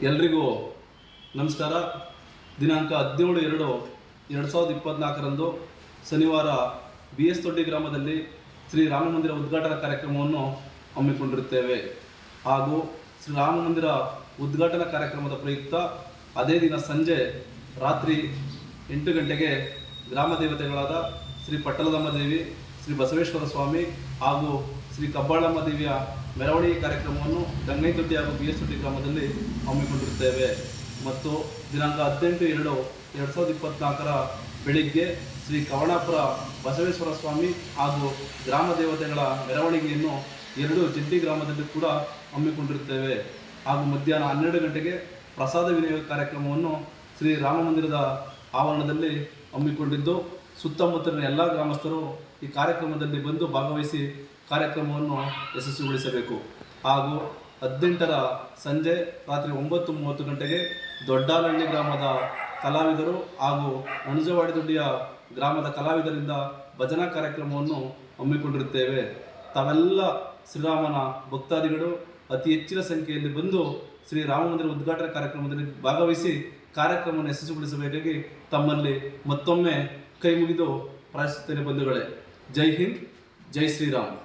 ಎಲ್ರಿಗೂ ನಮಸ್ಕಾರ. ದಿನಾಂಕ 17/2/2024ರಂದು ಶನಿವಾರ BS ತೊಡ್ಡಿ ಗ್ರಾಮದಲ್ಲಿ ಶ್ರೀ ರಾಮ ಮಂದಿರ ಉದ್ಘಾಟನಾ ಕಾರ್ಯಕ್ರಮವನ್ನು ಹಮ್ಮಿಕೊಂಡಿರುತ್ತೇವೆ. ಹಾಗೂ ಶ್ರೀ ರಾಮ ಮಂದಿರ ಉದ್ಘಾಟನಾ ಕಾರ್ಯಕ್ರಮದ ಪ್ರಯುಕ್ತ ಅದೇ ದಿನ ಸಂಜೆ ರಾತ್ರಿ 8 ಗಂಟೆಗೆ ಗ್ರಾಮ ದೇವತೆಗಳಾದ ಶ್ರೀ ಪಟ್ಟಲದಮ್ಮ ದೇವಿ, ಶ್ರೀ ಬಸವೇಶ್ವರ ಸ್ವಾಮಿ ಹಾಗೂ ಶ್ರೀ ಕಬ್ಬಾಳಮ್ಮ ದೇವಿಯ ಮೆರವಣಿಗೆ ಕಾರ್ಯಕ್ರಮವನ್ನು ಗಂಗೈದೊಡ್ಡಿ ಹಾಗೂ BS ತೊಡ್ಡಿ ಗ್ರಾಮದಲ್ಲಿ ಹಮ್ಮಿಕೊಂಡಿರುತ್ತೇವೆ. ಮತ್ತು ದಿನಾಂಕ 18/2/2024 ಬೆಳಿಗ್ಗೆ ಶ್ರೀ ಕವಣಾಪುರ ಬಸವೇಶ್ವರ ಸ್ವಾಮಿ ಹಾಗೂ ಗ್ರಾಮ ದೇವತೆಗಳ ಮೆರವಣಿಗೆಯನ್ನು 2 ಜಂಟಿ ಗ್ರಾಮದಲ್ಲಿ ಕೂಡ ಹಮ್ಮಿಕೊಂಡಿರುತ್ತೇವೆ. ಹಾಗೂ ಮಧ್ಯಾಹ್ನ 12 ಗಂಟೆಗೆ ಪ್ರಸಾದ ವಿನಿಯೋಗ ಕಾರ್ಯಕ್ರಮವನ್ನು ಶ್ರೀ ರಾಮ ಮಂದಿರದ ಆವರಣದಲ್ಲಿ ಹಮ್ಮಿಕೊಂಡಿದ್ದು, ಸುತ್ತಮುತ್ತಲಿನ ಎಲ್ಲ ಗ್ರಾಮಸ್ಥರು ಈ ಕಾರ್ಯಕ್ರಮದಲ್ಲಿ ಬಂದು ಭಾಗವಹಿಸಿ ಕಾರ್ಯಕ್ರಮವನ್ನು ಯಶಸ್ವಿಗೊಳಿಸಬೇಕು. ಹಾಗೂ 18ರ ಸಂಜೆ ರಾತ್ರಿ 9:30 ಗಂಟೆಗೆ ದೊಡ್ಡಾಲಹಳ್ಳಿ ಗ್ರಾಮದ ಕಲಾವಿದರು ಹಾಗೂ ಅಣಜವಾಡಿದೊಡ್ಡಿಯ ಗ್ರಾಮದ ಕಲಾವಿದರಿಂದ ಭಜನಾ ಕಾರ್ಯಕ್ರಮವನ್ನು ಹಮ್ಮಿಕೊಂಡಿರುತ್ತೇವೆ. ತಾವೆಲ್ಲ ಶ್ರೀರಾಮನ ಭಕ್ತಾದಿಗಳು ಅತಿ ಹೆಚ್ಚಿನ ಸಂಖ್ಯೆಯಲ್ಲಿ ಬಂದು ಶ್ರೀ ರಾಮ ಮಂದಿರ ಉದ್ಘಾಟನಾ ಕಾರ್ಯಕ್ರಮದಲ್ಲಿ ಭಾಗವಹಿಸಿ ಕಾರ್ಯಕ್ರಮವನ್ನು ಯಶಸ್ವಿಗೊಳಿಸಬೇಕಾಗಿ ತಮ್ಮಲ್ಲಿ ಮತ್ತೊಮ್ಮೆ ಕೈ ಮುಗಿದು ಪ್ರಾರ್ಥಿಸುತ್ತೇನೆ. ಬಂಧುಗಳೇ, ಜೈ ಹಿಂದ್, ಜೈ ಶ್ರೀರಾಮ್.